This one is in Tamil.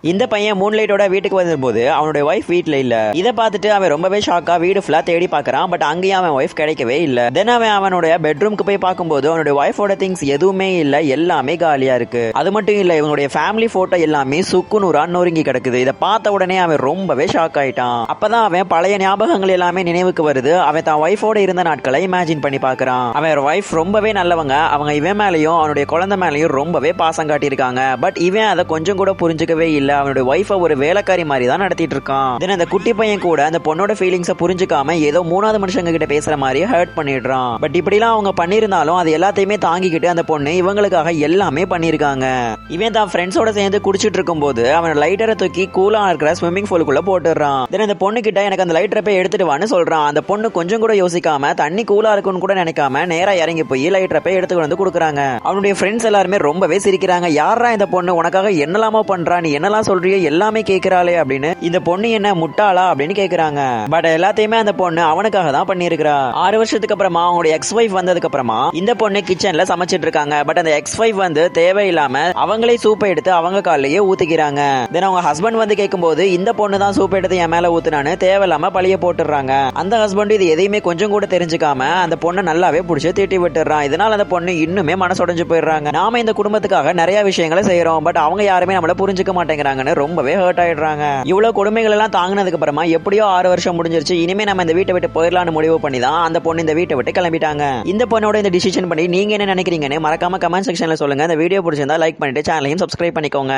இந்த பையன் மூன்லைட்டோட வீட்டுக்கு வந்தபோது அவனுடைய ஒய்ஃப் வீட்ல இல்ல. இதை பார்த்துட்டு அவன் ரொம்பவே ஷாக்கா வீடு ஃபுல்லா தேடி பார்க்கறான். பட் அங்கேயும் அவன் ஒய்ஃப் கிடைக்கவே இல்ல. தென் அவன் அவனுடைய பெட்ரூம்க்கு போய் பார்க்கும்போது அவனுடைய ஒய்ஃபோட திங்ஸ் எதுவுமே இல்ல, எல்லாமே காலியா இருக்கு. அது மட்டும் இல்ல, இவனுடைய ஃபேமிலி போட்டோ எல்லாமே சுக்குநூறா நொறுங்கி கிடக்குது. இதை பார்த்த உடனே அவன் ரொம்பவே ஷாக் ஆயிட்டான். அப்பதான் அவன் பழைய ஞாபகங்கள் எல்லாமே நினைவுக்கு வருது. அவன் தான் ஒய்ஃபோட இருந்த நாட்களை இமேஜின் பண்ணி பார்க்கறான். அவன் ஒய்ஃப் ரொம்பவே நல்லவங்க. அவங்க இவன் மேலையும் அவனுடைய குழந்தை மேலையும் ரொம்பவே பாசம் காட்டியிருக்காங்க. பட் இவன் அதை கொஞ்சம் கூட புரிஞ்சுக்கவே இல்ல. அவனுடைய ஒய்ஃபை ஒரு வேலைக்காரி மாதிரி தான் நடத்திட்டு இருக்கான். தென் அந்த குட்டி பையன் கூட அந்த பொண்ணோட ஃபீலிங்ஸை புரிஞ்சுக்காம ஏதோ மூணாவது மனுஷங்க கிட்ட பேசுற மாதிரி ஹர்ட் பண்ணிடுறான். பட் இப்படிலாம் அவங்க பண்ணிருந்தாலும் அது எல்லாத்தையுமே தாங்கிக்கிட்டு அந்த பொண்ணு இவங்களுக்காக எல்லாமே பண்ணிருக்காங்க. இவன் தான் ஃப்ரெண்ட்ஸோட சேர்ந்து குடிச்சிட்டு இருக்கும் போது அவன் லைட்டரை தூக்கி கூலா இருக்கிற ஸ்விம்மிங் பூலுக்குள்ள போட்டுறான். தென் அந்த பொண்ணு கிட்ட எனக்கு அந்த லைட்டரை போய் எடுத்துட்டு வான்னு சொல்றான். அந்த பொண்ணு கொஞ்சம் கூட யோசிக்காம தண்ணி கூலா இருக்குன்னு கூட நினைக்காம நேரா இறங்கி போய் லைட்டரை போய் எடுத்து வந்து கொடுக்குறாங்க. அவனுடைய ஃப்ரெண்ட்ஸ் எல்லாருமே ரொம்பவே சிரிக்கிறாங்க. யாரா இந்த பொண்ணு உனக்காக என்னலாமோ பண்றா, நீ என்னலாம் சொல்றியோ எல்லாமே கேட்கிறாளே அப்படின்னு. இந்த பொண்ணு என்ன முட்டாளா அப்படின்னு கேக்குறாங்க. பட் எல்லாத்தையுமே அந்த பொண்ணு அவனுக்காக தான் பண்ணிருக்கா. 6 வருஷத்துக்கு அப்புறமா அவங்களுடைய எக்ஸ் வைஃப் வந்ததுக்கு அப்புறமா இந்த பொண்ணு கிச்சன்ல சமைச்சிட்டு இருக்காங்க. பட் அந்த எக்ஸ் வைஃப் வந்து தேவையில்லாம அவங்களே சூப்பை எடுத்து அவங்க காலையே ஊத்திக்கிறாங்க. தென் அவங்க ஹஸ்பண்ட் வந்து கேட்கும்போது இந்த பொண்ணு தான் சூப் எடுத்து என் மேல ஊத்துனான்னு தேவையில்லாம பழிய போட்டுறாங்க. அந்த ஹஸ்பண்ட் இது எதையுமே கொஞ்சம் கூட தெரிஞ்சுக்காம அந்த பொண்ணை நல்லாவே புடிச்சு தீட்டி விட்டுறான். இதனால அந்த பொண்ணு இன்னுமே மனசுடைஞ்சு போயிடுறாங்க. நாம இந்த குடும்பத்துக்காக நிறைய விஷயங்களை செய்யறோம், பட் அவங்க யாருமே நம்மள புரிஞ்சுக்க மாட்டேங்கிறாங்கன்னு ரொம்பவே ஹர்ட் ஆயிடுறாங்க. இவ்வளவு கொடுமைகள் எல்லாம் தாங்கினதுக்கு அப்புறமா எப்படியோ 6 வருஷம் முடிஞ்சிருச்சு. இனிமே நம்ம இந்த வீட்டை விட்டு போயிடலாம்னு முடிவு பண்ணி தான் அந்த பொண்ணு இந்த வீட்டை விட்டு கிளம்பிட்டாங்க. இந்த பொண்ணோட இந்த டிசிஷன் பண்ணி நீங்க என்ன நினைக்கிறீங்கன்னு மறக்காம கமெண்ட் செக்ஷன்ல சொல்லுங்க. இந்த வீடியோ பிடிச்சிருந்தா லைக் பண்ணிட்டு சேனலையும் சப்ஸ்கிரைப் பண்ணிக்கோங்க.